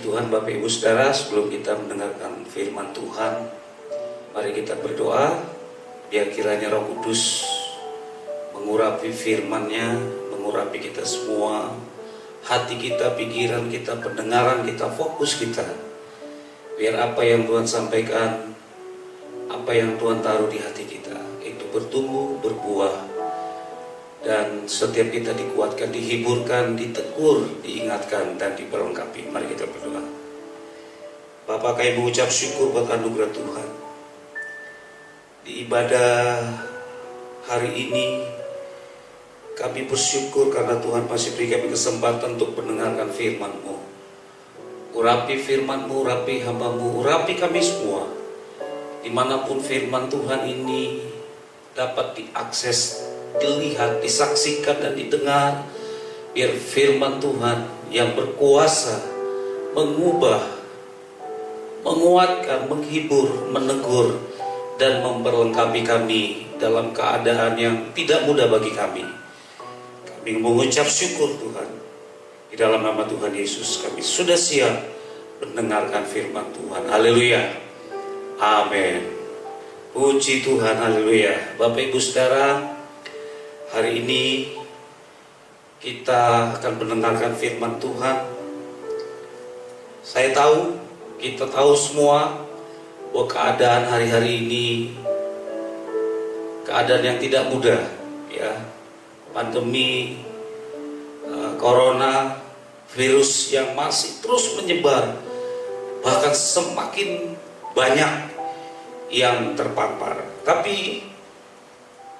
Tuhan, Bapak Ibu Saudara, sebelum kita mendengarkan firman Tuhan, mari kita berdoa biar kiranya Roh Kudus mengurapi firman-Nya, mengurapi kita semua, hati kita, pikiran kita, pendengaran kita, fokus kita. Biar apa yang Tuhan sampaikan, apa yang Tuhan taruh di hati kita, itu bertumbuh, berbuah, dan setiap kita dikuatkan, dihiburkan, ditegur, diingatkan, dan diperlengkapi. Mari kita berdoa. Bapa, kami mengucap syukur buat anugerah Tuhan. Di ibadah hari ini, kami bersyukur karena Tuhan masih beri kami kesempatan untuk mendengarkan firman-Mu. Urapi firman-Mu, urapi hamba-Mu, urapi kami semua. Dimanapun firman Tuhan ini dapat diakses, dilihat, disaksikan, dan didengar, biar firman Tuhan yang berkuasa mengubah, menguatkan, menghibur, menegur, dan memperlengkapi kami dalam keadaan yang tidak mudah bagi kami. Kami mengucap syukur Tuhan. Di dalam nama Tuhan Yesus kami sudah siap mendengarkan firman Tuhan. Haleluya. Amin. Puji Tuhan, haleluya. Bapak Ibu Saudara, hari ini kita akan mendengarkan firman Tuhan. Saya tahu, kita tahu semua bahwa keadaan hari-hari ini keadaan yang tidak mudah, ya. Pandemi corona, virus yang masih terus menyebar, bahkan semakin banyak yang terpapar. Tapi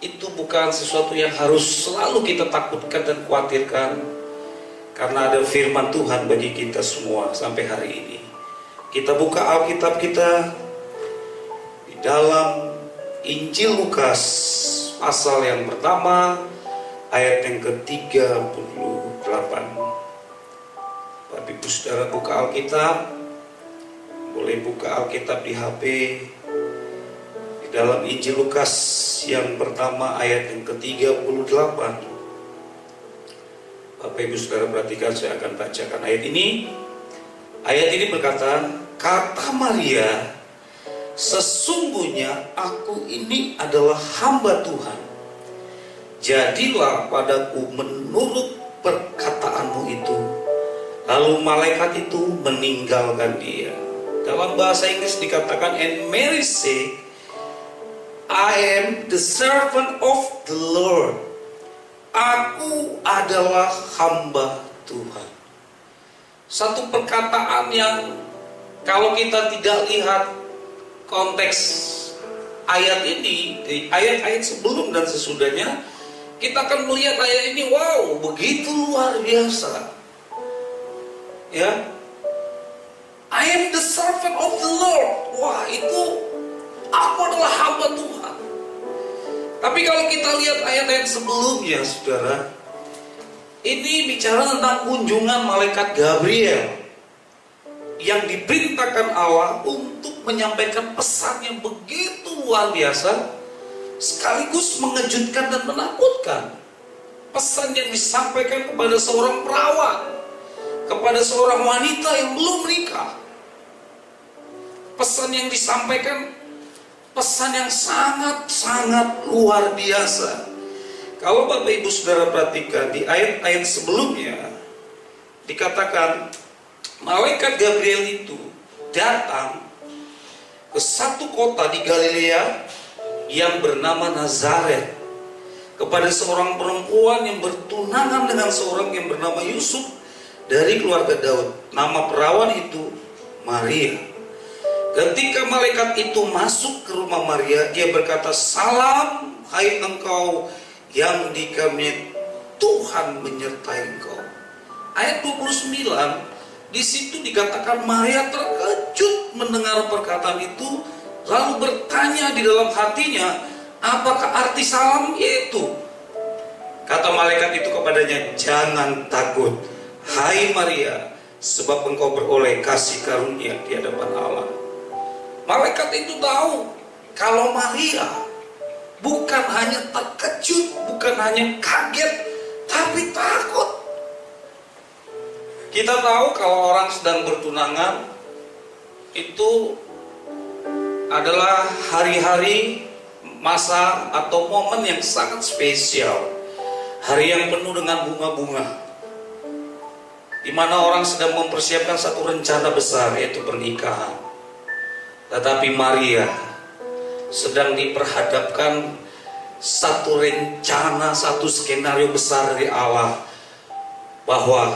itu bukan sesuatu yang harus selalu kita takutkan dan khawatirkan, karena ada firman Tuhan bagi kita semua sampai hari ini. Kita buka Alkitab kita di dalam Injil Lukas pasal yang pertama ayat yang ke-38. Bapak Ibu Saudara buka Alkitab, boleh buka Alkitab di HP. Di dalam Injil Lukas yang pertama ayat yang ke-38. Bapak Ibu Saudara perhatikan, saya akan bacakan ayat ini. Ayat ini berkata, kata Maria, sesungguhnya aku ini adalah hamba Tuhan. Jadilah padaku menurut perkataanmu itu. Lalu malaikat itu meninggalkan dia. Dalam bahasa Inggris dikatakan, and Mary said, I am the servant of the Lord. Aku adalah hamba Tuhan. Satu perkataan yang kalau kita tidak lihat konteks ayat ini, ayat-ayat sebelum dan sesudahnya, kita akan melihat ayat ini, wow, begitu luar biasa. Ya, I am the servant of the Lord. Wah, itu aku adalah hamba Tuhan. Tapi kalau kita lihat ayat-ayat sebelumnya, saudara, ini bicara tentang kunjungan malaikat Gabriel yang diperintahkan Allah untuk menyampaikan pesan yang begitu luar biasa, sekaligus mengejutkan dan menakutkan. Pesan yang disampaikan kepada seorang perawan, kepada seorang wanita yang belum menikah. Pesan yang disampaikan, pesan yang sangat-sangat luar biasa. Kalau Bapak Ibu Saudara perhatikan di ayat-ayat sebelumnya, dikatakan malaikat Gabriel itu datang ke satu kota di Galilea yang bernama Nazaret, kepada seorang perempuan yang bertunangan dengan seorang yang bernama Yusuf dari keluarga Daud. Nama perawan itu Maria. Ketika malaikat itu masuk ke rumah Maria, dia berkata, salam hai engkau yang dikasihi, Tuhan menyertai engkau. Ayat 29, di situ dikatakan Maria terkejut mendengar perkataan itu, lalu bertanya di dalam hatinya, apakah arti salam itu? Kata malaikat itu kepadanya, jangan takut, hai Maria, sebab engkau beroleh kasih karunia di hadapan Allah. Malaikat itu tahu kalau Maria bukan hanya terkejut, bukan hanya kaget, tapi takut. Kita tahu kalau orang sedang bertunangan itu adalah hari-hari, masa atau momen yang sangat spesial. Hari yang penuh dengan bunga-bunga, di mana orang sedang mempersiapkan satu rencana besar, yaitu pernikahan. Tetapi Maria sedang diperhadapkan satu rencana, satu skenario besar dari Allah, bahwa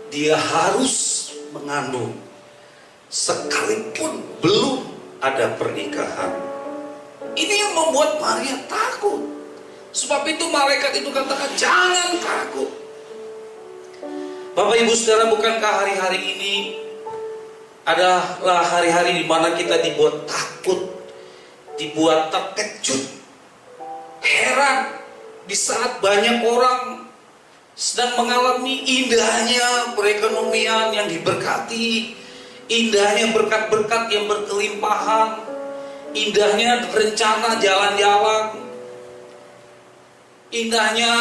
dia harus mengandung sekalipun belum ada pernikahan. Ini yang membuat Maria takut. Sebab itu malaikat itu katakan, jangan takut. Bapak Ibu Saudara, bukankah hari-hari ini adalah hari-hari di mana kita dibuat takut, dibuat terkejut, heran, di saat banyak orang sedang mengalami indahnya perekonomian yang diberkati, indahnya berkat-berkat yang berkelimpahan, indahnya rencana jalan-jalan, indahnya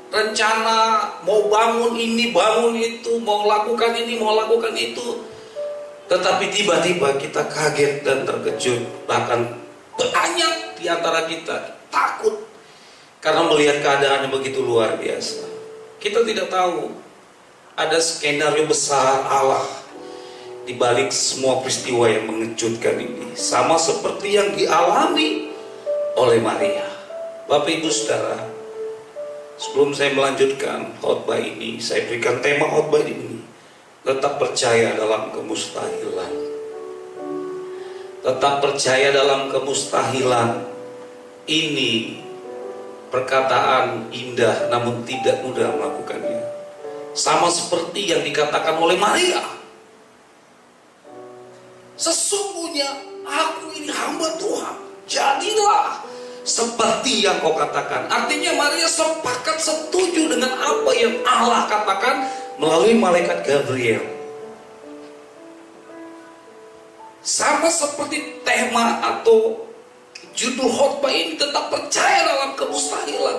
rencana mau bangun ini, bangun itu, mau lakukan ini, mau lakukan itu. Tetapi tiba-tiba kita kaget dan terkejut. Bahkan banyak di antara kita takut karena melihat keadaan yang begitu luar biasa. Kita tidak tahu ada skenario besar Allah di balik semua peristiwa yang mengejutkan ini. Sama seperti yang dialami oleh Maria. Bapak Ibu Saudara, sebelum saya melanjutkan khotbah ini, saya berikan tema khotbah ini, tetap percaya dalam kemustahilan. Tetap percaya dalam kemustahilan. Ini perkataan indah namun tidak mudah melakukannya. Sama seperti yang dikatakan oleh Maria. Sesungguhnya aku ini hamba Tuhan, jadilah seperti yang kau katakan. Artinya Maria sepakat, setuju dengan apa yang Allah katakan melalui malaikat Gabriel. Sama seperti tema atau judul khotbah ini, tetap percaya dalam kemustahilan.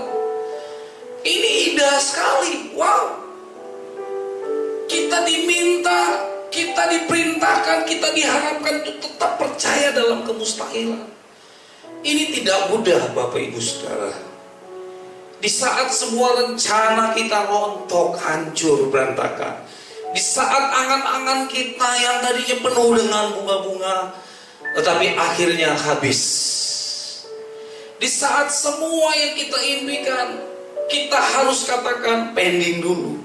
Ini indah sekali. Wow. Kita diminta, kita diperintahkan, kita diharapkan untuk tetap percaya dalam kemustahilan. Ini tidak mudah Bapak Ibu Saudara. Di saat semua rencana kita rontok, hancur, berantakan. Di saat angan-angan kita yang tadinya penuh dengan bunga-bunga, tetapi akhirnya habis. Di saat semua yang kita impikan, kita harus katakan pending dulu.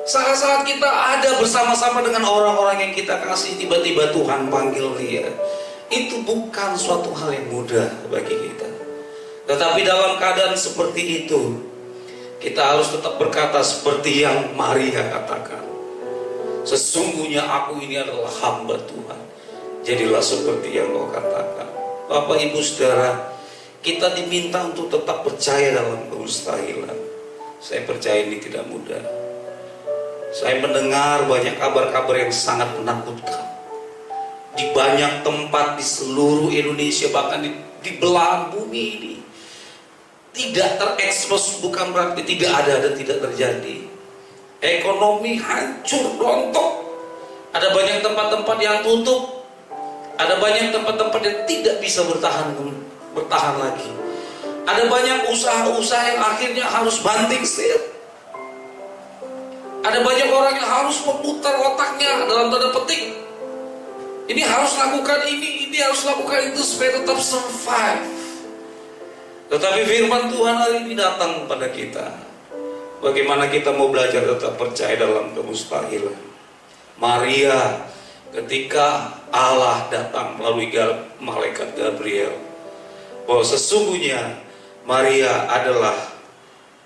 Saat-saat kita ada bersama-sama dengan orang-orang yang kita kasih, tiba-tiba Tuhan panggil dia. Itu bukan suatu hal yang mudah bagi kita. Tetapi dalam keadaan seperti itu, kita harus tetap berkata seperti yang Maria katakan. Sesungguhnya aku ini adalah hamba Tuhan, jadilah seperti yang kau katakan. Bapak Ibu Saudara, kita diminta untuk tetap percaya dalam kemustahilan. Saya percaya ini tidak mudah. Saya mendengar banyak kabar-kabar yang sangat menakutkan. Di banyak tempat di seluruh Indonesia, bahkan di belahan bumi ini, tidak terekspos bukan berarti tidak ada dan tidak terjadi. Ekonomi hancur, rontok. Ada banyak tempat-tempat yang tutup. Ada banyak tempat-tempat yang tidak bisa bertahan lagi. Ada banyak usaha-usaha yang akhirnya harus banting setir. Ada banyak orang yang harus memutar otaknya dalam tanda petik. Ini harus lakukan ini harus lakukan itu supaya tetap survive. Tetapi firman Tuhan hari ini datang kepada kita. Bagaimana kita mau belajar tetap percaya dalam kemustahilan. Maria, ketika Allah datang melalui malaikat Gabriel, bahwa sesungguhnya Maria adalah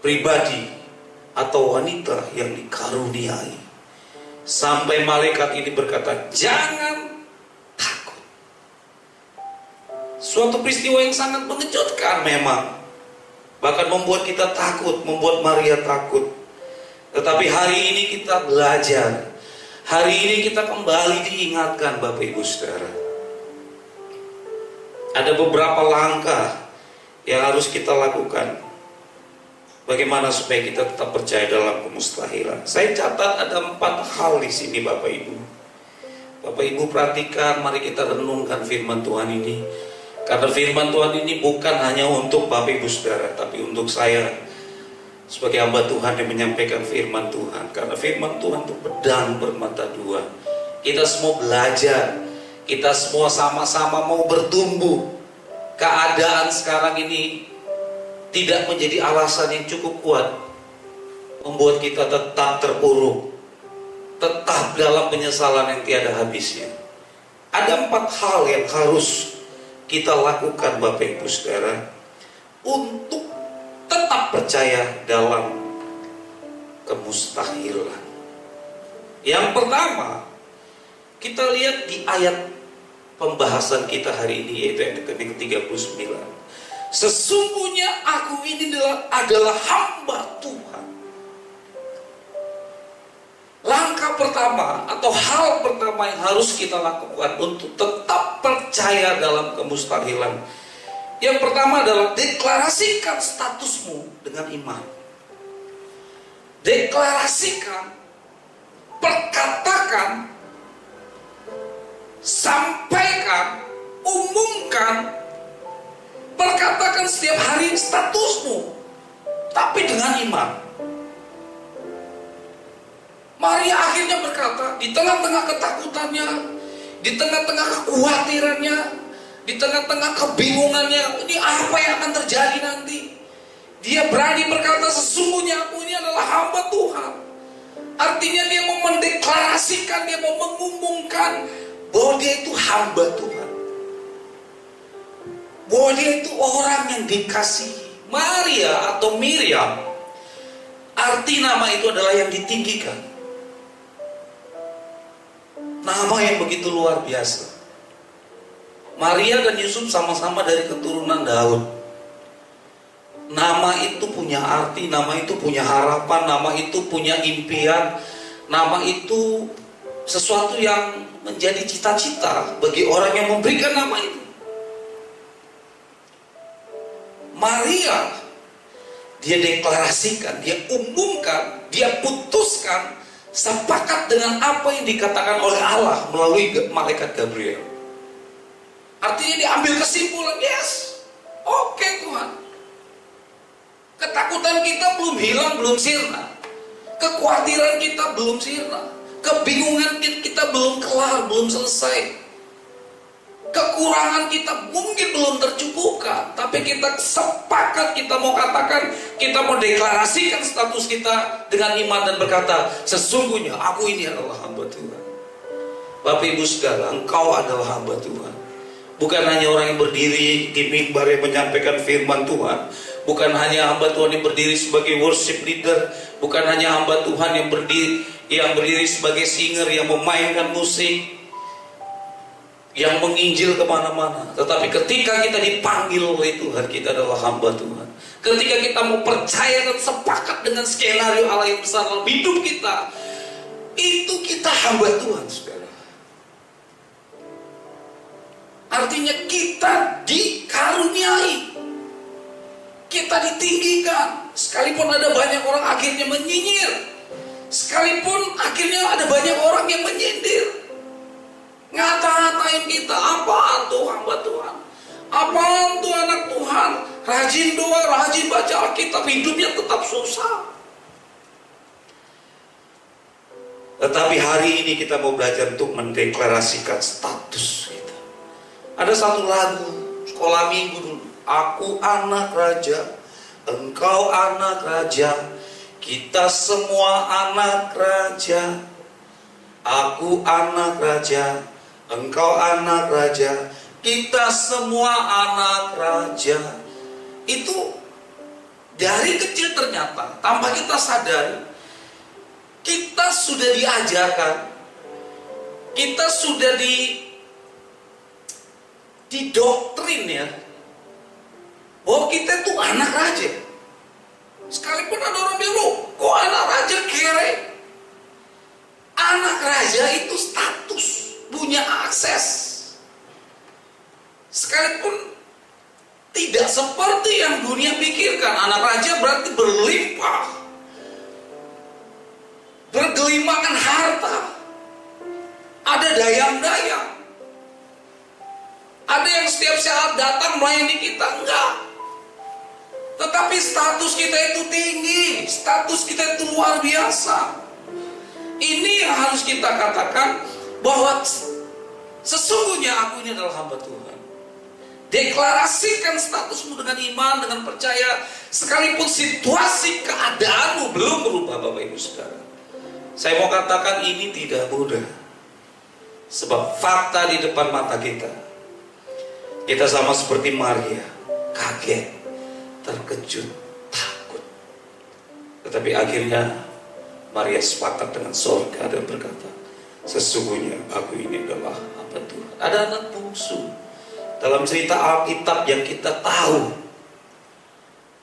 pribadi atau wanita yang dikaruniai. Sampai malaikat ini berkata, jangan takut. Suatu peristiwa yang sangat mengejutkan memang. Bahkan membuat kita takut, membuat Maria takut. Tetapi hari ini kita belajar. Hari ini kita kembali diingatkan Bapak Ibu Saudara. Ada beberapa langkah yang harus kita lakukan. Bagaimana supaya kita tetap percaya dalam kemustahilan? Saya catat ada 4 hal di sini, Bapak Ibu. Bapak Ibu perhatikan, mari kita renungkan firman Tuhan ini. Karena firman Tuhan ini bukan hanya untuk Bapak Ibu Saudara, tapi untuk saya sebagai hamba Tuhan yang menyampaikan firman Tuhan. Karena firman Tuhan itu pedang bermata dua. Kita semua belajar, kita semua sama-sama mau bertumbuh. Keadaan sekarang ini tidak menjadi alasan yang cukup kuat membuat kita tetap terpuruk, tetap dalam penyesalan yang tiada habisnya. Ada 4 hal yang harus kita lakukan, Bapak Ibu Saudara, untuk tetap percaya dalam kemustahilan. Yang pertama, kita lihat di ayat pembahasan kita hari ini, yaitu ayat ke-39. Sesungguhnya aku ini adalah hamba Tuhan. Langkah pertama atau hal pertama yang harus kita lakukan untuk tetap percaya dalam kemustahilan, yang pertama adalah deklarasikan statusmu dengan iman. Deklarasikan, perkatakan, sampaikan, umumkan, perkatakan setiap hari statusmu, tapi dengan iman. Maria akhirnya berkata, di tengah-tengah ketakutannya, di tengah-tengah kekhawatirannya, di tengah-tengah kebingungannya, ini apa yang akan terjadi nanti? Dia berani berkata, sesungguhnya aku ini adalah hamba Tuhan. Artinya dia mau mendeklarasikan, dia mau mengumumkan bahwa dia itu hamba Tuhan, bahwa dia itu orang yang dikasihi. Maria atau Miriam, arti nama itu adalah yang ditinggikan. Nama yang begitu luar biasa. Maria dan Yusuf sama-sama dari keturunan Daud. Nama itu punya arti, nama itu punya harapan, nama itu punya impian, nama itu sesuatu yang menjadi cita-cita bagi orang yang memberikan nama itu. Maria, dia deklarasikan, dia umumkan, dia putuskan, sepakat dengan apa yang dikatakan oleh Allah melalui malaikat Gabriel. Artinya dia ambil kesimpulan, yes, oke Tuhan. Ketakutan kita belum hilang, belum sirna. Kekhawatiran kita belum sirna. Kebingungan kita belum kelar, belum selesai. Kekurangan kita mungkin belum tercukupkan, tapi kita sepakat, kita mau katakan, kita mau deklarasikan status kita dengan iman dan berkata, sesungguhnya aku ini adalah hamba Tuhan. Bapak Ibu Saudara, engkau adalah hamba Tuhan. Bukan hanya orang yang berdiri di mimbar yang menyampaikan firman Tuhan, bukan hanya hamba Tuhan yang berdiri sebagai worship leader, bukan hanya hamba Tuhan yang berdiri sebagai singer yang memainkan musik, yang menginjil kemana-mana. Tetapi ketika kita dipanggil oleh Tuhan, kita adalah hamba Tuhan. Ketika kita mau percaya dan sepakat dengan skenario Allah yang besar dalam hidup kita, itu kita hamba Tuhan, saudara. Artinya kita dikaruniai, kita ditinggikan. Sekalipun ada banyak orang akhirnya menyinyir, sekalipun akhirnya ada banyak orang yang menyindir, ngata-ngatain kita, apaan tuh hamba Tuhan, apaan tuh anak Tuhan, rajin doa, rajin baca Alkitab, hidupnya tetap susah. Tetapi hari ini kita mau belajar untuk mendeklarasikan status kita. Ada satu lagu sekolah minggu dulu, aku anak raja, engkau anak raja, kita semua anak raja. Aku anak raja, engkau anak raja, kita semua anak raja. Itu dari kecil ternyata, tanpa kita sadari, kita sudah diajarkan, kita sudah didoktrin ya, bahwa kita itu anak raja. Sekalipun ada orang bilang, kok anak raja kere? Anak raja itu status, punya akses. Sekalipun tidak tidak seperti yang dunia pikirkan. Anak raja berarti berlimpah, bergelimangan harta, ada dayang-dayang, ada yang setiap saat datang melayani kita. Enggak. Tetapi status kita itu tinggi, status kita itu luar biasa. Ini yang harus kita katakan, bahwa sesungguhnya aku ini adalah hamba Tuhan. Deklarasikan statusmu dengan iman, dengan percaya, sekalipun situasi keadaanmu belum berubah, Bapak Ibu Saudara. Saya mau katakan ini tidak mudah. Sebab fakta di depan mata kita, kita sama seperti Maria, kaget, terkejut, takut. Tetapi akhirnya Maria sepakat dengan sorga dan berkata, sesungguhnya aku ini adalah hamba Tuhan. Ada anak bungsu dalam cerita Alkitab yang kita tahu,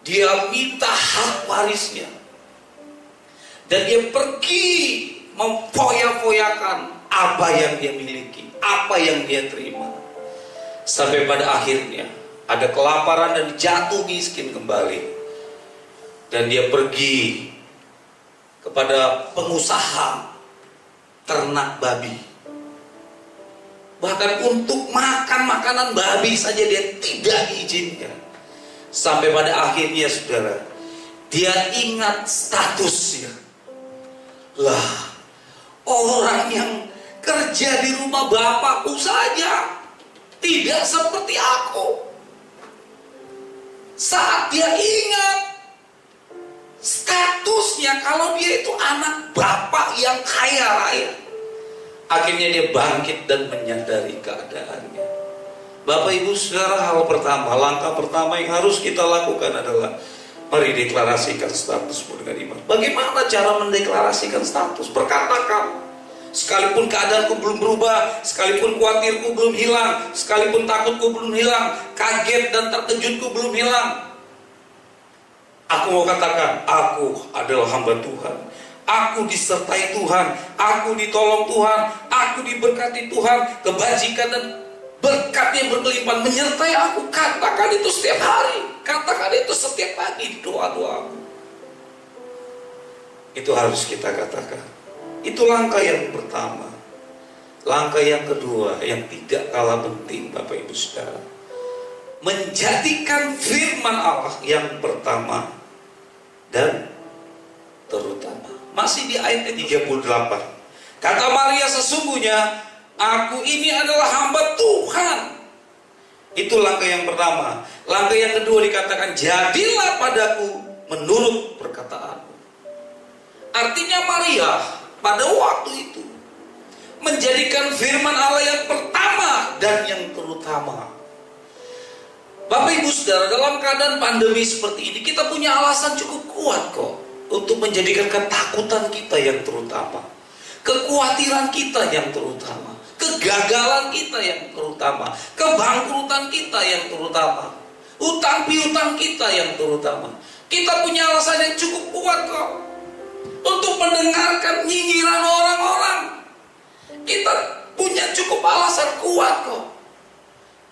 dia minta hak warisnya, dan dia pergi memfoya-foyakan apa yang dia miliki, apa yang dia terima. Sampai pada akhirnya ada kelaparan dan jatuh miskin kembali. Dan dia pergi kepada pengusaha ternak babi. Bahkan untuk makan makanan babi saja dia tidak diizinkan. Sampai pada akhirnya, saudara, dia ingat statusnya. Lah, orang yang kerja di rumah bapakku saja tidak seperti aku. Saat dia ingat statusnya, kalau dia itu anak bapak yang kaya raya, akhirnya dia bangkit dan menyadari keadaannya. Bapak Ibu Saudara, hal pertama, langkah pertama yang harus kita lakukan adalah mari deklarasikan statusmu dengan iman. Bagaimana cara mendeklarasikan status? Berkatakan, sekalipun keadaanku belum berubah, sekalipun khawatirku belum hilang, sekalipun takutku belum hilang, kaget dan terkejutku belum hilang, aku mau katakan, aku adalah hamba Tuhan. Aku disertai Tuhan, aku ditolong Tuhan, aku diberkati Tuhan, kebajikan dan berkat yang berkelimpahan menyertai aku. Katakan itu setiap hari, katakan itu setiap pagi di doa-doaku. Itu harus kita katakan. Itu langkah yang pertama. Langkah yang kedua yang tidak kalah penting, Bapak Ibu Saudara, menjadikan firman Allah yang pertama dan terutama. Masih di ayat 38. Kata Maria, sesungguhnya aku ini adalah hamba Tuhan. Itu langkah yang pertama. Langkah yang kedua dikatakan, jadilah padaku menurut perkataanmu. Artinya Maria pada waktu itu menjadikan firman Allah yang pertama dan yang terutama. Bapak Ibu Saudara, dalam keadaan pandemi seperti ini, kita punya alasan cukup kuat kok untuk menjadikan ketakutan kita yang terutama, kekhawatiran kita yang terutama, kegagalan kita yang terutama, kebangkrutan kita yang terutama, utang piutang kita yang terutama. Kita punya alasan yang cukup kuat kok untuk mendengarkan nyinyiran orang-orang. Kita punya cukup alasan kuat kok.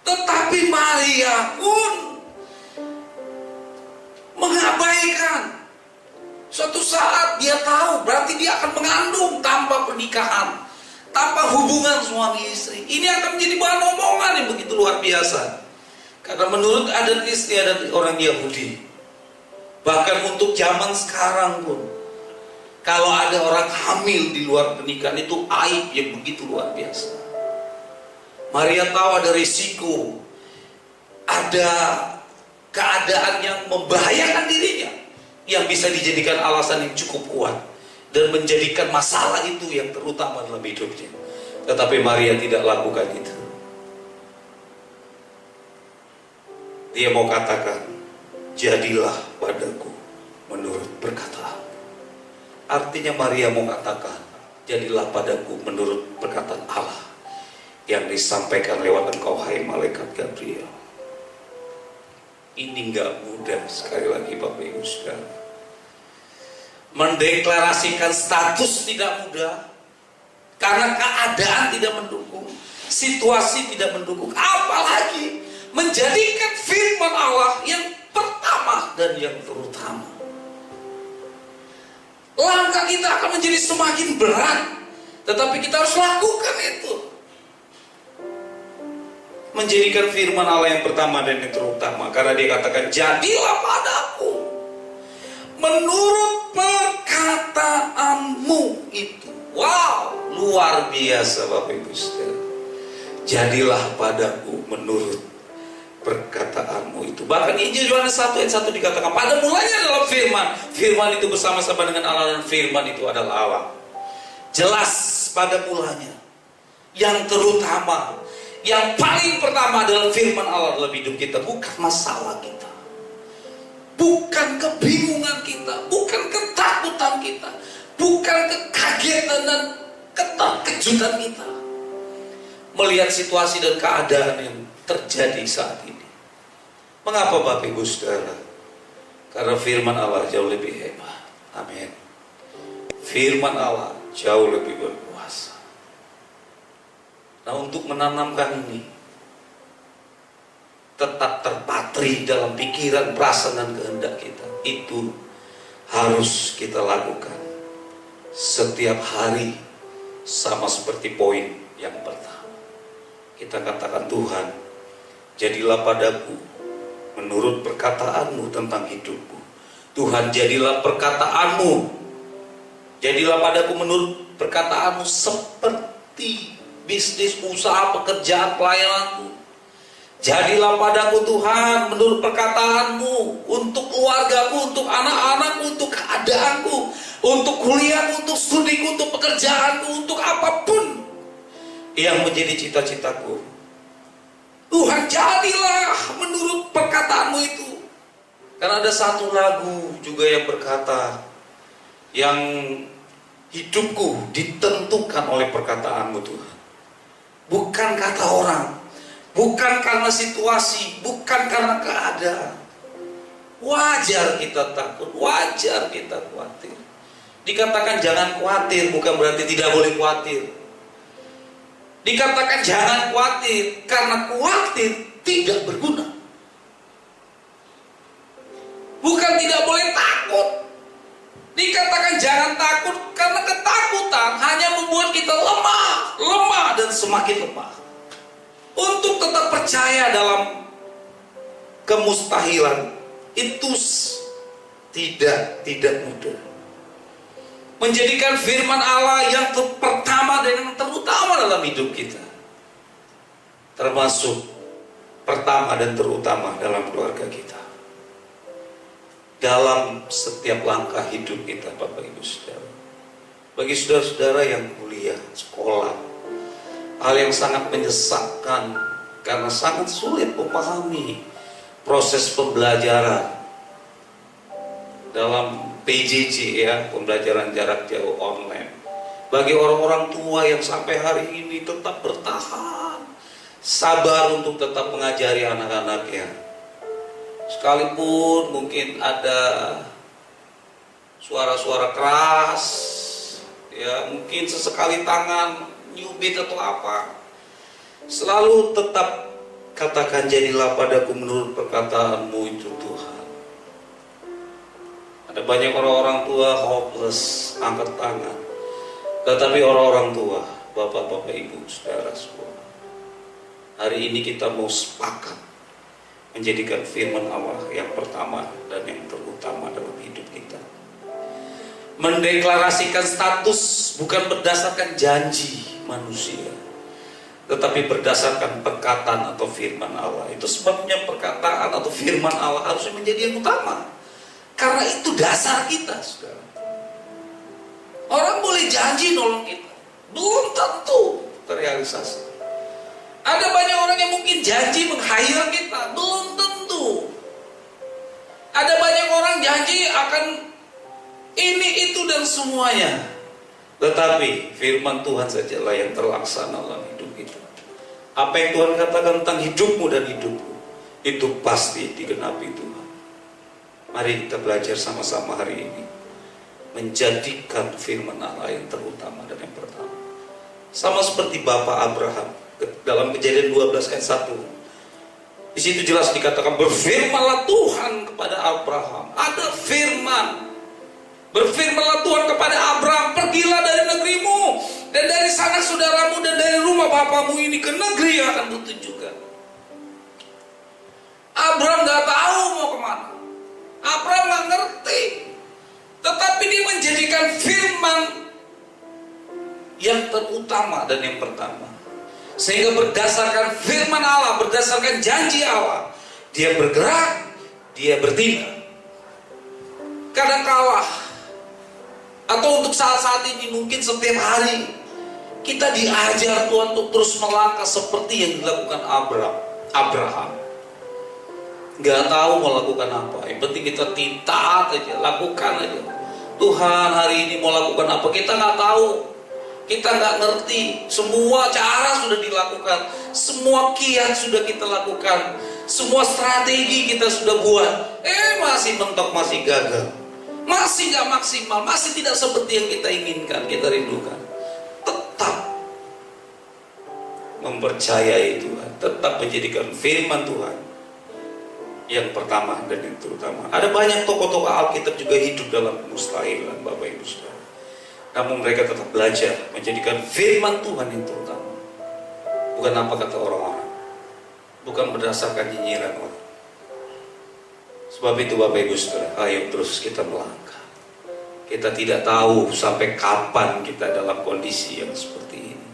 Tetapi Maria pun mengabaikan. Suatu saat dia tahu berarti dia akan mengandung tanpa pernikahan, tanpa hubungan suami istri. Ini akan menjadi bahan omongan yang begitu luar biasa. Karena menurut adat istiadat orang Yahudi, bahkan untuk zaman sekarang pun, kalau ada orang hamil di luar pernikahan itu aib yang begitu luar biasa. Maria tahu ada risiko, ada keadaan yang membahayakan dirinya, yang bisa dijadikan alasan yang cukup kuat dan menjadikan masalah itu yang terutama dalam hidupnya. Tetapi Maria tidak lakukan itu. Dia mau katakan, jadilah padaku menurut perkataan. Artinya Maria mau katakan, jadilah padaku menurut perkataan Allah yang disampaikan lewat engkau, hai malaikat Gabriel. Ini nggak mudah, sekali lagi Bapak Ibu Saudara. Mendeklarasikan status tidak mudah, karena keadaan tidak mendukung, situasi tidak mendukung. Apalagi menjadikan firman Allah yang pertama dan yang terutama. Langkah kita akan menjadi semakin berat, tetapi kita harus lakukan itu. Menjadikan firman Allah yang pertama dan yang terutama, karena dia katakan, jadilah padaku menurut perkataanmu itu. Wow, luar biasa Bapak Ibu Saudara. Jadilah padaku menurut perkataanmu itu. Bahkan Injil Yohanes 1 ayat 1 dikatakan, pada mulanya dalam firman. Firman itu bersama-sama dengan Allah, dan firman itu adalah Allah. Jelas pada mulanya. Yang terutama, yang paling pertama adalah firman Allah dalam hidup kita. Bukan masalah kita, bukan kebingungan kita, bukan ketakutan kita, bukan kekagetan dan keterkejutan kita melihat situasi dan keadaan yang terjadi saat ini. Mengapa Bapak Ibu Saudara? Karena firman Allah jauh lebih hebat. Amin. Firman Allah jauh lebih berkuasa. Nah, untuk menanamkan ini tetap terpatri dalam pikiran, perasaan, dan kehendak kita, itu harus kita lakukan setiap hari, sama seperti poin yang pertama. Kita katakan, Tuhan, jadilah padaku menurut perkataanmu tentang hidupku. Tuhan, jadilah perkataanmu, jadilah padaku menurut perkataanmu seperti bisnis, usaha, pekerjaan, pelayananku. Jadilah padaku Tuhan menurut perkataanmu untuk keluargaku, untuk anak-anakku, untuk keadaanku, untuk kuliahku, untuk studiku, untuk pekerjaanku, untuk apapun yang menjadi cita-citaku. Tuhan, jadilah menurut perkataanmu itu. Karena ada satu lagu juga yang berkata, yang hidupku ditentukan oleh perkataanmu Tuhan. Bukan kata orang, bukan karena situasi, bukan karena keadaan. Wajar kita takut, wajar kita khawatir. Dikatakan jangan khawatir, bukan berarti tidak boleh khawatir. Dikatakan jangan khawatir, karena khawatir tidak berguna. Bukan tidak boleh takut. Dikatakan jangan takut, karena ketakutan hanya membuat kita lemah dan semakin lemah. Untuk tetap percaya dalam kemustahilan itu tidak mudah. Menjadikan firman Allah yang pertama dan yang terutama dalam hidup kita, termasuk pertama dan terutama dalam keluarga kita, dalam setiap langkah hidup kita. Bapak Ibu Saudara, bagi saudara-saudara yang kuliah, sekolah, hal yang sangat menyesakkan karena sangat sulit memahami proses pembelajaran dalam PJJ, ya, pembelajaran jarak jauh online. Bagi orang-orang tua yang sampai hari ini tetap bertahan, sabar untuk tetap mengajari anak-anaknya, sekalipun mungkin ada suara-suara keras, ya, mungkin sesekali tangan nyubit atau apa, selalu tetap katakan, jadilah padaku menurut perkataanmu itu Tuhan. Ada banyak orang-orang tua hopeless, angkat tangan. Tetapi orang-orang tua, bapak-bapak, ibu, saudara semua, hari ini kita mau sepakat menjadikan firman Allah yang pertama dan yang terutama dalam hidup kita. Mendeklarasikan status bukan berdasarkan janji manusia, tetapi berdasarkan perkataan atau firman Allah. Itu sebabnya perkataan atau firman Allah harus menjadi yang utama, karena itu dasar kita, saudara. Orang boleh janji nolong kita, belum tentu terrealisasi. Ada banyak orang yang mungkin janji meng-hire kita, belum tentu. Ada banyak orang janji akan ini, itu, dan semuanya, tetapi firman Tuhan sajalah yang terlaksana dalam hidup kita. Apa yang Tuhan katakan tentang hidupmu dan hidupku, itu pasti digenapi Tuhan. Mari kita belajar sama-sama hari ini, menjadikan firman Allah yang terutama dan yang pertama. Sama seperti Bapak Abraham dalam Kejadian 12 ayat 1. Di situ jelas dikatakan, berfirmanlah Tuhan kepada Abraham. Ada firman. Berfirmanlah Tuhan kepada Abraham, pergilah dari negerimu dan dari sanak saudaramu dan dari rumah bapamu ini ke negeri yang akan kutunjukkan. Abraham gak tahu mau kemana. Abraham gak ngerti. Tetapi dia menjadikan firman yang terutama dan yang pertama. Sehingga berdasarkan firman Allah, berdasarkan janji Allah, dia bergerak, dia bertindak. Kadang kalah, atau untuk saat-saat ini mungkin setiap hari kita diajar Tuhan untuk terus melangkah seperti yang dilakukan Abraham. Gak tahu mau lakukan apa, yang penting kita taat aja, lakukan aja. Tuhan hari ini mau lakukan apa, kita gak tahu. Kita nggak ngerti, semua cara sudah dilakukan, semua kiat sudah kita lakukan, semua strategi kita sudah buat, masih mentok, masih gagal, masih nggak maksimal, masih tidak seperti yang kita inginkan, kita rindukan. Tetap mempercayai Tuhan, tetap menjadikan firman Tuhan yang pertama dan yang terutama. Ada banyak tokoh-tokoh Alkitab juga hidup dalam kemustahilan, Bapak Ibu Saudara. Namun mereka tetap belajar menjadikan firman Tuhan yang terutama. Bukan apa kata orang-orang, bukan berdasarkan nyinyiran orang. Sebab itu Bapak Ibu Saudara, ayo terus kita melangkah. Kita tidak tahu sampai kapan kita dalam kondisi yang seperti ini.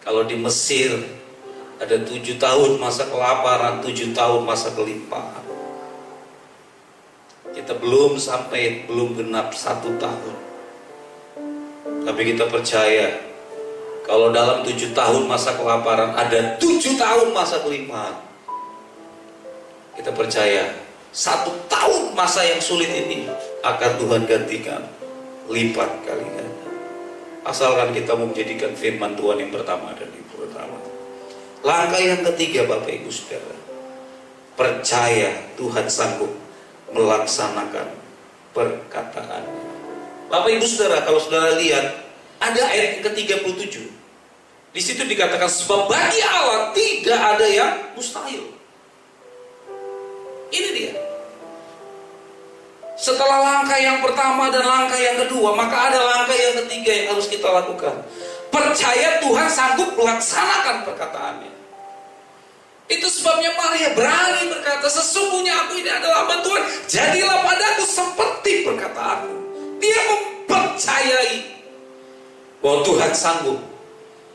Kalau di Mesir ada 7 tahun masa kelaparan, 7 tahun masa kelimpahan. Kita belum genap 1 tahun. Tapi kita percaya kalau dalam 7 tahun masa kelaparan ada 7 tahun masa kelimpahan. Kita percaya 1 tahun masa yang sulit ini akan Tuhan gantikan lipat kali ganda. Asalkan kita mau menjadikan firman Tuhan yang pertama dan yang pertama. Langkah yang ketiga Bapak Ibu Saudara, percaya Tuhan sanggup melaksanakan perkataannya. Bapak Ibu Saudara, kalau Saudara lihat ada ayat ke-37. Di situ dikatakan, sebab bagi Allah tidak ada yang mustahil. Ini dia. Setelah langkah yang pertama dan langkah yang kedua, maka ada langkah yang ketiga yang harus kita lakukan. Percaya Tuhan sanggup melaksanakan perkataannya. Itu sebabnya Maria berani berkata, sesungguhnya aku ini adalah hamba Tuhan, jadilah padaku seperti perkataanmu. Dia mempercayai bahwa Tuhan sanggup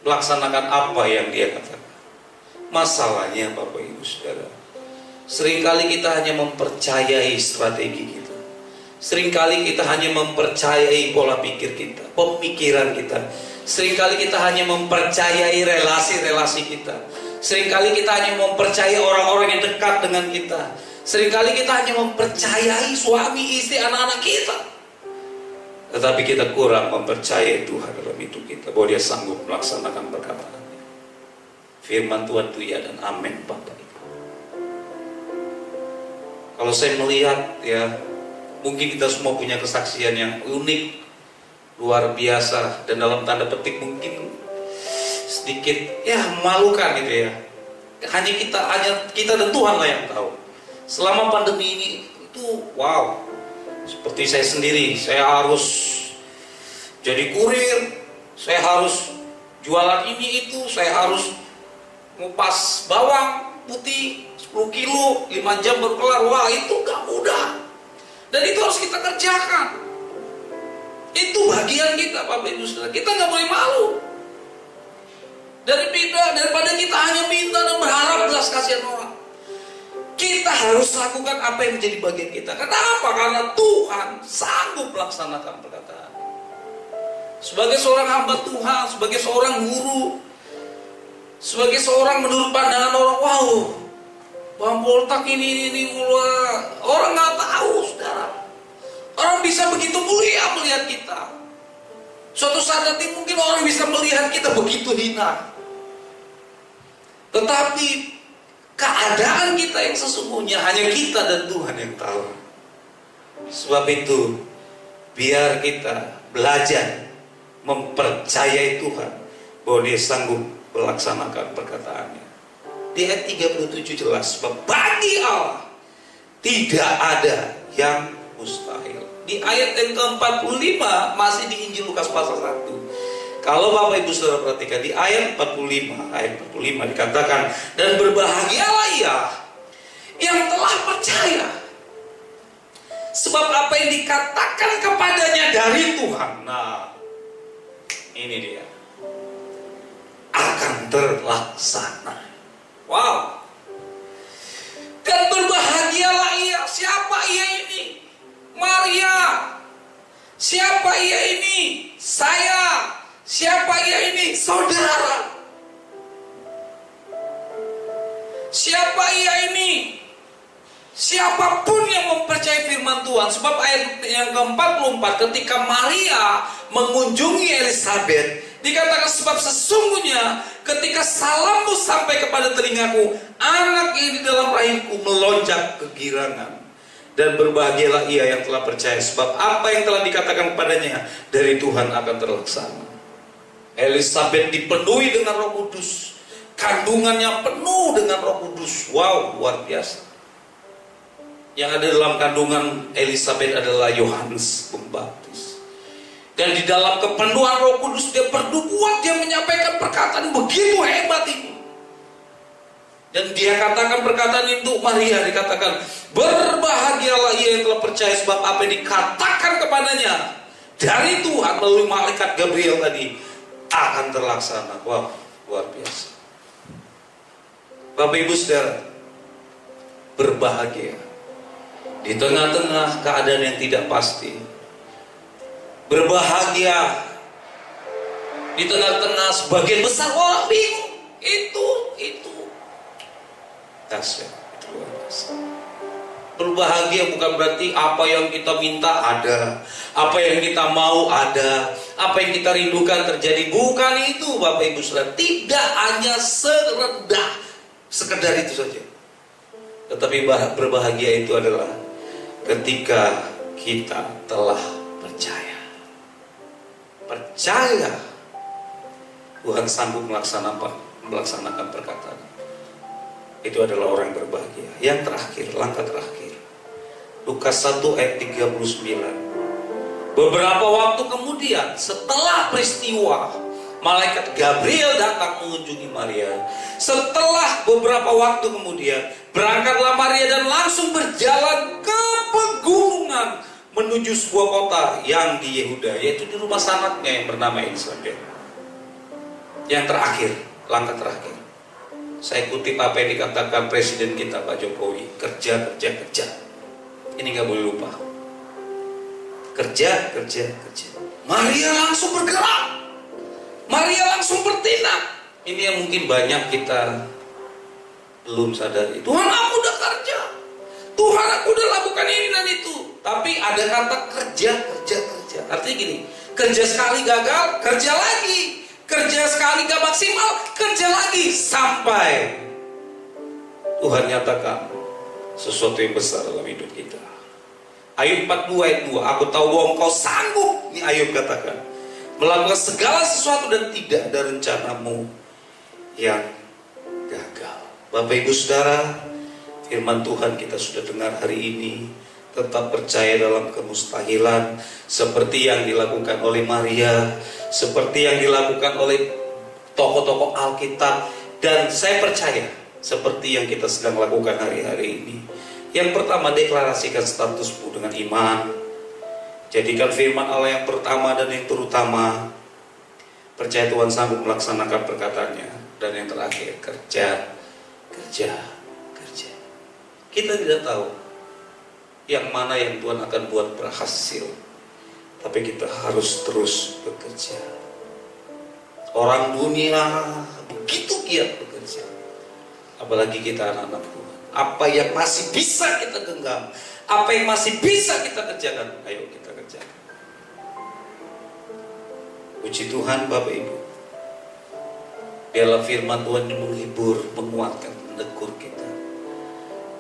melaksanakan apa yang dia katakan. Masalahnya Bapak Ibu Saudara, seringkali kita hanya mempercayai strategi kita. Seringkali kita hanya mempercayai pola pikir kita, pemikiran kita. Seringkali kita hanya mempercayai relasi-relasi kita. Seringkali kita hanya mempercayai orang-orang yang dekat dengan kita. Seringkali kita hanya mempercayai suami, istri, anak-anak kita. Tetapi kita kurang mempercayai Tuhan dalam hidup kita, bahwa dia sanggup melaksanakan perkataannya. Firman Tuhan itu ya dan amin Bapak Ibu. Kalau saya melihat ya, mungkin kita semua punya kesaksian yang unik, luar biasa, dan dalam tanda petik mungkin sedikit ya memalukan gitu ya. Hanya kita dan Tuhan lah yang tahu. Selama pandemi ini itu wow. Seperti saya sendiri, saya harus jadi kurir, saya harus jualan ini itu, saya harus ngupas bawang putih 10 kilo, 5 jam baru kelar. Wah, itu gak mudah. Dan itu harus kita kerjakan. Itu bagian kita Bapak Ibu Saudara. Kita gak boleh malu. Daripada kita hanya minta dan berharap belas kasihan orang, kita harus lakukan apa yang menjadi bagian kita. Kenapa? Karena Tuhan sanggup melaksanakan perkataan. Sebagai seorang hamba Tuhan, sebagai seorang guru, sebagai seorang menurut pandangan orang, wow, Bang Poltak ini orang nggak tahu, saudara. Orang bisa begitu mulia melihat kita. Suatu saat nanti mungkin orang bisa melihat kita begitu hina. Tetapi keadaan kita yang sesungguhnya hanya kita dan Tuhan yang tahu. Sebab itu biar kita belajar mempercayai Tuhan bahwa dia sanggup melaksanakan perkataannya. Di ayat 37 jelas bahwa bagi Allah tidak ada yang mustahil. Di ayat yang ke-45 masih di Injil Lukas pasal 1. Kalau Bapak Ibu Saudara perhatikan di ayat 45 dikatakan, dan berbahagialah ia yang telah percaya, sebab apa yang dikatakan kepadanya dari Tuhan, nah ini dia, akan terlaksana. Wow. Dan berbahagialah ia. Siapa ia ini? Maria. Siapa ia ini? Saya. Siapa ia ini? Saudara. Siapa ia ini? Siapapun yang mempercayai firman Tuhan. Sebab ayat yang ke-44, ketika Maria mengunjungi Elisabet, dikatakan, sebab sesungguhnya ketika salammu sampai kepada telingaku, anak yang di dalam rahimku melonjak kegirangan. Dan berbahagialah ia yang telah percaya, sebab apa yang telah dikatakan kepadanya dari Tuhan akan terlaksana. Elisabet dipenuhi dengan Roh Kudus, kandungannya penuh dengan Roh Kudus. Wow, luar biasa. Yang ada dalam kandungan Elisabet adalah Yohanes Pembaptis. Dan di dalam kepenuhan Roh Kudus dia bernubuat, dia menyampaikan perkataan begitu hebat ini. Dan dia katakan perkataan itu, Maria dikatakan, berbahagialah ia yang telah percaya, sebab apa yang dikatakan kepadanya dari Tuhan melalui malaikat Gabriel tadi akan terlaksana. Wow, luar biasa. Bapak Ibu Saudara, berbahagia di tengah-tengah keadaan yang tidak pasti. Berbahagia di tengah-tengah sebagian besar orang bingung. Itu dahsyat, itu luar biasa. Berbahagia bukan berarti apa yang kita minta ada, apa yang kita mau ada, apa yang kita rindukan terjadi. Bukan itu Bapak Ibu Saudara. Tidak hanya sekedar itu saja. Tetapi berbahagia itu adalah ketika kita telah percaya. Percaya Tuhan sanggup melaksanakan perkataan. Itu adalah orang yang berbahagia. Yang terakhir, langkah terakhir, Lukas 1 ayat 39. Beberapa waktu kemudian, setelah peristiwa malaikat Gabriel datang mengunjungi Maria, setelah beberapa waktu kemudian, berangkatlah Maria dan langsung berjalan ke pegunungan menuju sebuah kota yang di Yehuda, yaitu di rumah sanaknya yang bernama Elisabet. Yang terakhir, langkah terakhir, saya kutip apa yang dikatakan Presiden kita Pak Jokowi, kerja. Ini nggak boleh lupa. Kerja. Maria langsung bergerak. Maria langsung bertindak. Ini yang mungkin banyak kita belum sadari. Tuhan, aku udah kerja. Tuhan, aku udah lakukan ini dan itu. Tapi ada kata kerja. Artinya gini, kerja sekali gagal, kerja lagi. Kerja sekali gak maksimal, kerja lagi. Sampai Tuhan nyatakan sesuatu yang besar dalam hidup kita. Ayub 42 ayat 2, aku tahu bahwa engkau sanggup, ini Ayub katakan, melakukan segala sesuatu dan tidak ada rencanamu yang gagal. Bapak Ibu Saudara, firman Tuhan kita sudah dengar hari ini. Tetap percaya dalam kemustahilan, seperti yang dilakukan oleh Maria, seperti yang dilakukan oleh tokoh-tokoh Alkitab. Dan saya percaya seperti yang kita sedang lakukan hari-hari ini. Yang pertama, deklarasikan statusmu dengan iman. Jadikan firman Allah yang pertama dan yang terutama. Percaya Tuhan sanggup melaksanakan perkataannya. Dan yang terakhir, kerja. Kita tidak tahu yang mana yang Tuhan akan buat berhasil, tapi kita harus terus bekerja. Orang dunia begitu giat bekerja, apalagi kita anak-anak Tuhan. Apa yang masih bisa kita genggam, apa yang masih bisa kita kerjakan, ayo kita kerjakan. Puji Tuhan Bapak Ibu, biarlah firman Tuhan yang menghibur, menguatkan, menegur kita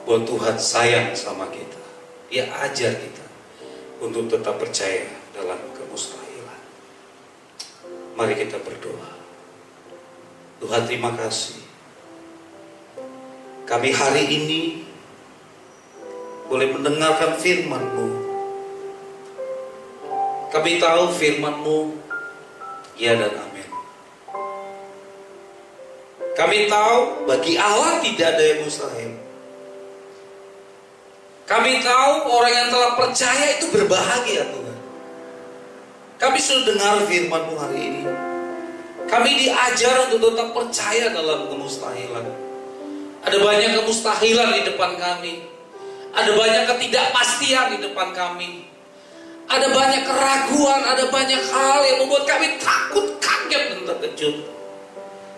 bahwa Tuhan sayang sama kita. Dia ajar kita untuk tetap percaya dalam kemustahilan. Mari kita berdoa. Tuhan, terima kasih kami hari ini boleh mendengarkan firman-Mu. Kami tahu firman-Mu ya dan amin. Kami tahu bagi Allah tidak ada yang mustahil. Kami tahu orang yang telah percaya itu berbahagia Tuhan. Kami sudah dengar firman-Mu hari ini. Kami diajar untuk tetap percaya dalam kemustahilan. Ada banyak kemustahilan di depan kami. Ada banyak ketidakpastian di depan kami. Ada banyak keraguan, ada banyak hal yang membuat kami takut, kaget, dan terkejut.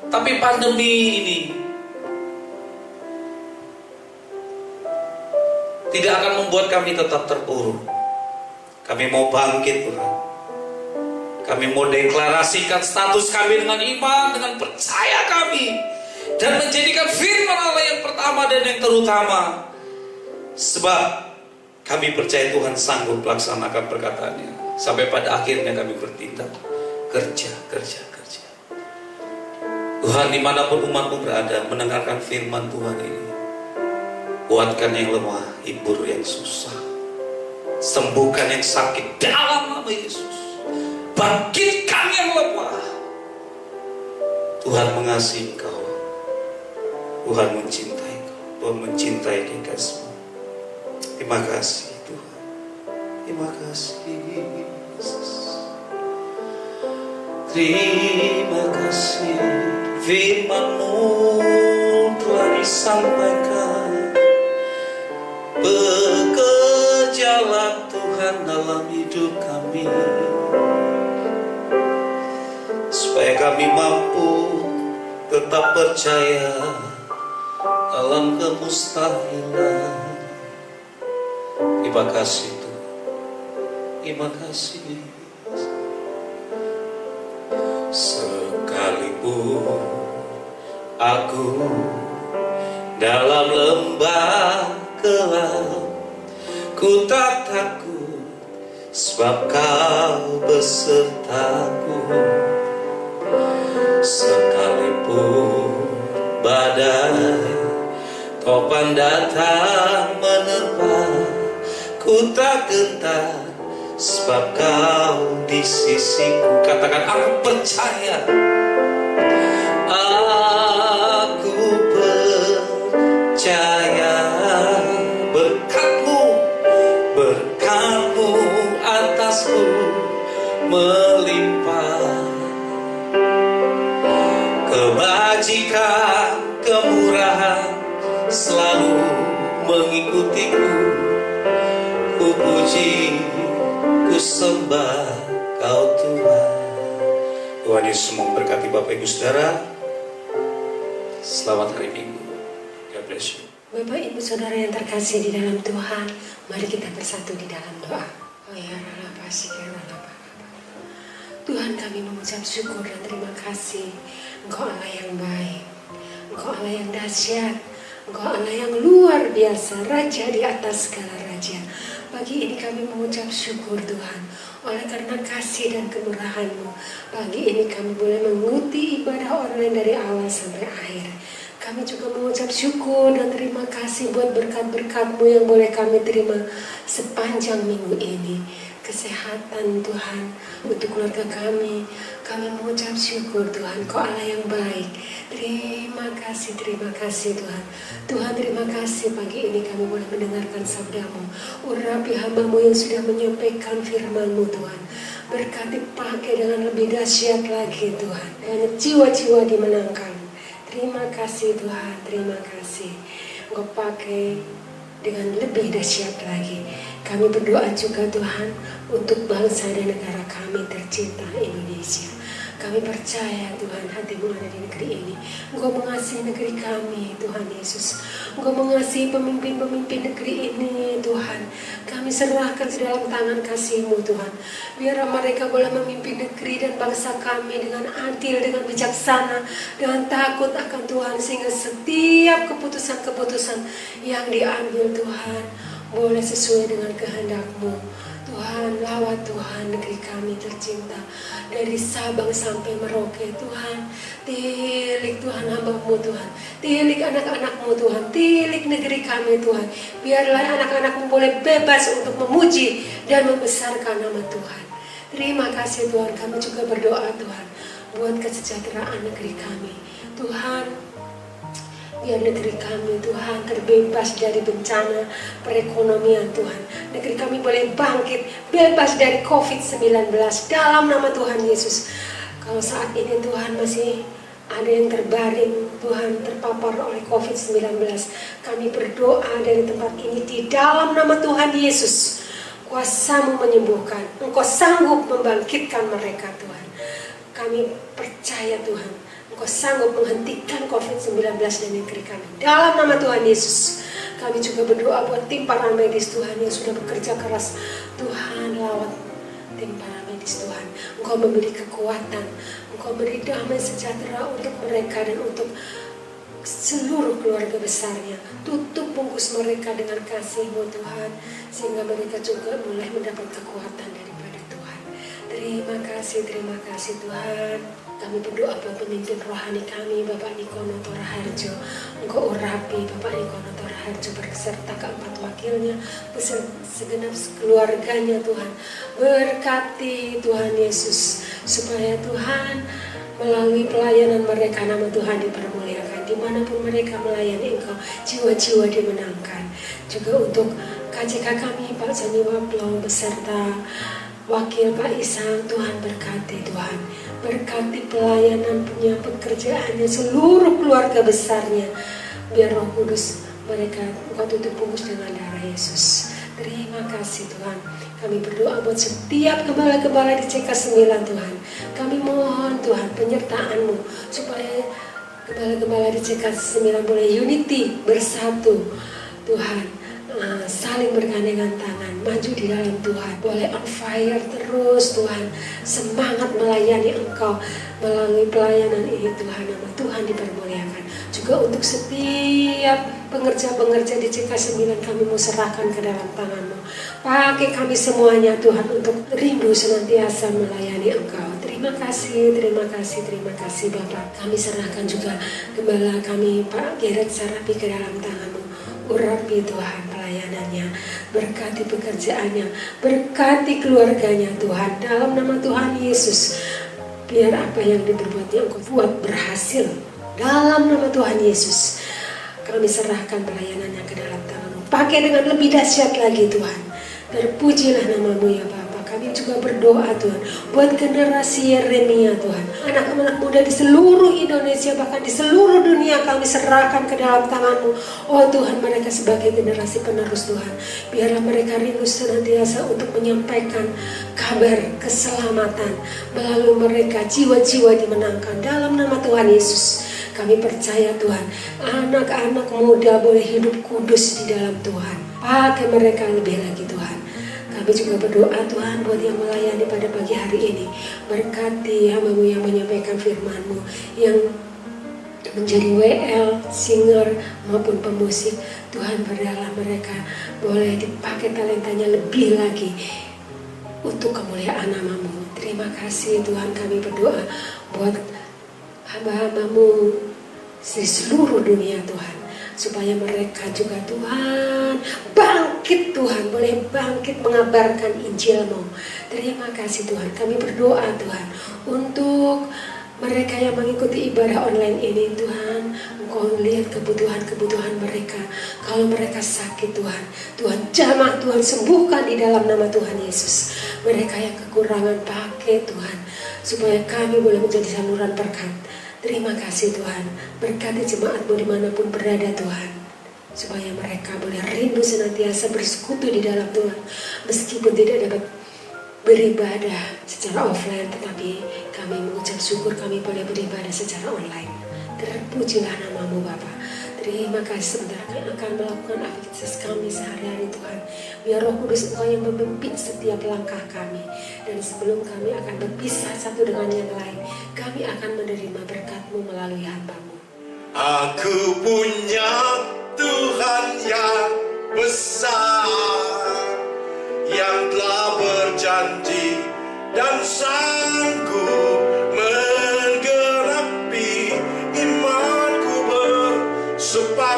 Tapi pandemi ini tidak akan membuat kami tetap terpuruk. Kami mau bangkit Tuhan. Kami mau deklarasikan status kami dengan iman, dengan percaya kami. Dan menjadikan firman Allah yang pertama dan yang terutama. Sebab kami percaya Tuhan sanggup melaksanakan perkataannya. Sampai pada akhirnya kami bertindak. Kerja. Tuhan, dimanapun umat-Mu berada, mendengarkan firman Tuhan ini. Kuatkan yang lemah, hibur yang susah. Sembuhkan yang sakit dalam nama Yesus. Bangkitkan yang lemah. Tuhan mengasihi Engkau. Tuhan mencintai Engkau. Tuhan mencintai kekasih-Mu. Terima kasih Tuhan. Terima kasih Yesus. Terima kasih firman-Mu telah disampaikan. Bekerjalah Tuhan dalam hidup kami, supaya kami mampu tetap percaya dalam kemustahilan. Terima kasih Tuhan. Terima kasih. Sekalipun aku dalam lembah gelap, ku tak takut, sebab Kau besertaku. Sekalipun badai topan datang menerpa, ku tak gentar, sebab Kau di sisiku. Katakan, aku percaya. Aku percaya berkat-Mu atasku melimpah. Kebajikan, kemurahan selalu mengikutiku. Ku puji, ku sembah Kau Tuhan. Tuhan Yesus memberkati Bapak Ibu Saudara. Selamat hari Minggu. God bless you. Bapak Ibu Saudara yang terkasih di dalam Tuhan, mari kita bersatu di dalam doa. Tuhan, kami mengucap syukur dan terima kasih. Engkau Allah yang baik, Engkau Allah yang dahsyat, Engkau Allah yang luar biasa, Raja di atas segala raja. Pagi ini kami mengucap syukur Tuhan, oleh karena kasih dan kemurahan-Mu. Pagi ini kami boleh mengikuti ibadah online dari awal sampai akhir. Kami juga mengucap syukur dan terima kasih buat berkat-berkat-Mu yang boleh kami terima sepanjang minggu ini. Kesehatan Tuhan untuk keluarga kami mengucap syukur Tuhan, Kau Allah yang baik. Terima kasih Tuhan. Tuhan, terima kasih pagi ini kami boleh mendengarkan sabda-Mu. Urapi hamba-Mu yang sudah menyampaikan firman-Mu Tuhan. Berkati pakai dengan lebih dahsyat lagi Tuhan. Banyak jiwa-jiwa dimenangkan. Terima kasih Tuhan, terima kasih. Engkau pakai dengan lebih dahsyat lagi. Kami berdoa juga Tuhan untuk bangsa dan negara kami tercinta Indonesia. Kami percaya Tuhan hati-Mu ada di negeri ini. Engkau mengasihi negeri kami Tuhan Yesus. Engkau mengasihi pemimpin-pemimpin negeri ini Tuhan. Kami serahkan di dalam tangan kasih-Mu Tuhan. Biar mereka boleh memimpin negeri dan bangsa kami dengan adil, dengan bijaksana, dengan takut akan Tuhan. Sehingga setiap keputusan-keputusan yang diambil Tuhan boleh sesuai dengan kehendak-Mu. Tuhan, lawat Tuhan negeri kami tercinta. Dari Sabang sampai Merauke Tuhan. Tilik Tuhan hamba-Mu Tuhan. Tilik anak-anak-Mu Tuhan. Tilik negeri kami Tuhan. Biarlah anak-anak-Mu boleh bebas untuk memuji dan membesarkan nama Tuhan. Terima kasih Tuhan. Kami juga berdoa Tuhan buat kesejahteraan negeri kami. Tuhan, biar negeri kami Tuhan terbebas dari bencana perekonomian Tuhan. Negeri kami boleh bangkit bebas dari COVID-19 dalam nama Tuhan Yesus. Kalau saat ini Tuhan masih ada yang terbaring Tuhan terpapar oleh COVID-19, kami berdoa dari tempat ini di dalam nama Tuhan Yesus. Kuasa-Mu menyembuhkan, Engkau sanggup membangkitkan mereka Tuhan. Kami percaya Tuhan, Engkau sanggup menghentikan COVID-19 dari negeri kami. Dalam nama Tuhan Yesus, kami juga berdoa buat tim para medis Tuhan yang sudah bekerja keras. Tuhan, lawat tim para medis Tuhan. Engkau memberi kekuatan, Engkau beri damai sejahtera untuk mereka dan untuk seluruh keluarga besarnya. Tutup bungkus mereka dengan kasih-Mu Tuhan, sehingga mereka juga mulai mendapat kekuatan daripada Tuhan. Terima kasih Tuhan. Kami berdoa buat pemimpin rohani kami, Bapak Nikono Toraharjo. Engkau urapi Bapak Nikono Toraharjo berserta keempat wakilnya, beserta segenap keluarganya Tuhan. Berkati Tuhan Yesus, supaya Tuhan melalui pelayanan mereka nama Tuhan dipermuliakan. Dimanapun mereka melayani Engkau, jiwa-jiwa dimenangkan. Juga untuk KJK kami Pak Sani Waplo beserta wakil Pak Isang, Tuhan berkati Tuhan. Berkati pelayanannya, pekerjaannya, seluruh keluarga besarnya. Biar Roh Kudus mereka Engkau tutup bungkus dengan darah Yesus. Terima kasih Tuhan. Kami berdoa buat setiap gembala-gembala di CK9 Tuhan. Kami mohon Tuhan penyertaan-Mu supaya gembala-gembala di CK9 boleh unity, bersatu Tuhan. Saling bergandengan tangan, maju di dalam Tuhan, boleh on fire terus Tuhan, semangat melayani Engkau melalui pelayanan ini Tuhan. Nama Tuhan dipermuliakan. Juga untuk setiap pengerja-pengerja di CK9 kami mau serahkan ke dalam tangan-Mu. Pakai kami semuanya Tuhan untuk rindu senantiasa melayani Engkau. Terima kasih Bapak. Kami serahkan juga gembala kami Pak Gerard Sarapi ke dalam tangan-Mu. Urapi Tuhan pelayanannya, berkati pekerjaannya, berkati keluarganya Tuhan. Dalam nama Tuhan Yesus, biar apa yang diperbuatnya Engkau buat berhasil. Dalam nama Tuhan Yesus, kami serahkan pelayanannya ke dalam tangan-Mu. Pakai dengan lebih dahsyat lagi Tuhan. Terpujilah nama-Mu ya Bapa. Kami juga berdoa Tuhan buat generasi Yeremia Tuhan. Anak-anak muda di seluruh Indonesia, bahkan di seluruh dunia kami serahkan ke dalam tangan-Mu. Oh Tuhan, mereka sebagai generasi penerus Tuhan. Biarlah mereka rindu senantiasa untuk menyampaikan kabar keselamatan. Melalui mereka jiwa-jiwa dimenangkan. Dalam nama Tuhan Yesus, kami percaya Tuhan, anak-anak muda boleh hidup kudus di dalam Tuhan. Pakai mereka lebih lagi Tuhan. Kami juga berdoa Tuhan buat yang melayani pada pagi hari ini. Berkati hamba-Mu yang menyampaikan firman-Mu, yang menjadi WL, singer maupun pemusik. Tuhan, berdalah mereka boleh dipakai talentanya lebih lagi untuk kemuliaan nama-Mu. Terima kasih Tuhan, kami berdoa buat hamba-hamba-Mu di seluruh dunia Tuhan, supaya mereka juga Tuhan bangkit Tuhan, boleh bangkit mengabarkan Injil-Mu. Terima kasih Tuhan, kami berdoa Tuhan untuk mereka yang mengikuti ibadah online ini Tuhan. Engkau lihat kebutuhan-kebutuhan mereka. Kalau mereka sakit Tuhan, Tuhan jamah, Tuhan sembuhkan di dalam nama Tuhan Yesus. Mereka yang kekurangan pakai Tuhan, supaya kami boleh menjadi saluran berkat. Terima kasih Tuhan, berkati jemaat-Mu dimanapun berada Tuhan, supaya mereka boleh rindu senantiasa bersekutu di dalam Tuhan, meskipun tidak dapat beribadah secara offline, tetapi kami mengucap syukur kami boleh beribadah secara online. Terpujilah nama-Mu Bapa. Terima kasih sebentar kami akan melakukan aktivitas kami sehari-hari Tuhan. Biar Roh Kudus Engkau yang memimpin setiap langkah kami. Dan sebelum kami akan berpisah satu dengan yang lain, kami akan menerima berkat-Mu melalui hamba-Mu. Aku punya Tuhan yang besar, yang telah berjanji dan sanggup menggenapi iman.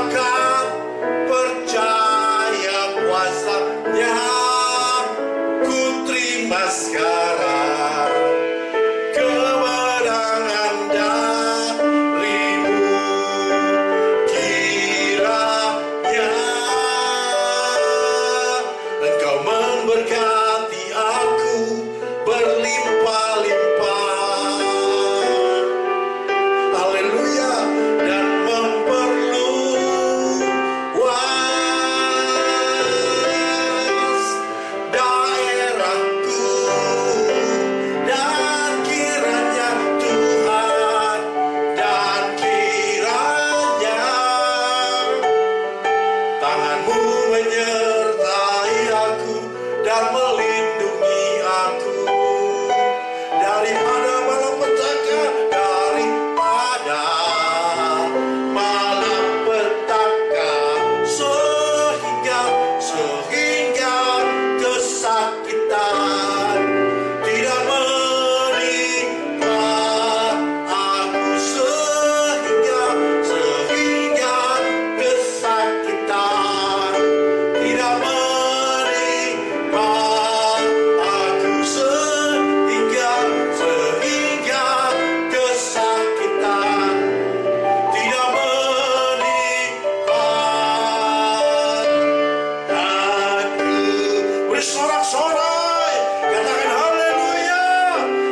akan percaya kuasa-Nya. Ku terima sekarang kemenangan darimu. Kiranya Engkau memberkati aku berlimpah-limpah. Haleluya. Dan memperluas daerahku. Dan kiranya Tuhan, dan kiranya tangan-Mu menyertai aku dan melindungi aku daripada malapetaka, daripada malapetaka, sehingga kesakitan tidak menimpa aku, sehingga kesakitan tidak menimpa aku, sehingga kesakitan tidak menimpa aku. Beri sorak-sorai, katakan haleluya,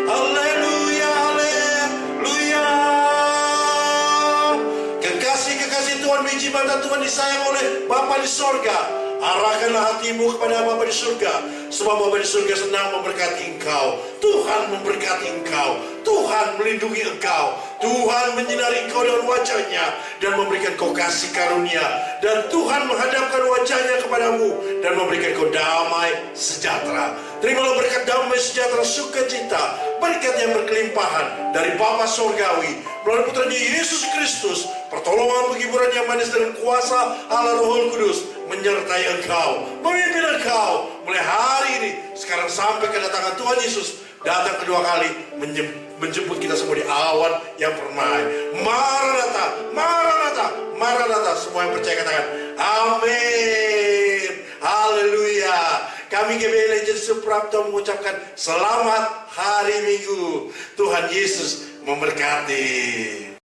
haleluya, haleluya. Kekasih-kekasih Tuhan, biji mata Tuhan disayang oleh Bapa di sorga. Arahkanlah hatimu kepada Bapa di surga, sebab Bapa di surga senang memberkati engkau. Tuhan memberkati engkau, Tuhan melindungi engkau, Tuhan menyinari engkau dengan wajah-Nya dan memberikan kau kasih karunia, dan Tuhan menghadapkan wajah-Nya kepadamu dan memberikan kau damai sejahtera. Terimalah berkat damai sejahtera, sukacita, berkat yang berkelimpahan dari Bapa Sorgawi melalui Putranya Yesus Kristus. Pertolongan, penghiburan yang manis dan kuasa Allah Roh Kudus menyertai engkau, memimpin engkau mulai hari ini, sekarang sampai kedatangan Tuhan Yesus datang kedua kali menjemput kita semua di awan yang permai. Maranatha, Maranatha, Maranatha. Semua yang percaya katakan amin. Haleluya. Kami GBI Legend Suprapto mengucapkan selamat hari Minggu. Tuhan Yesus memberkati.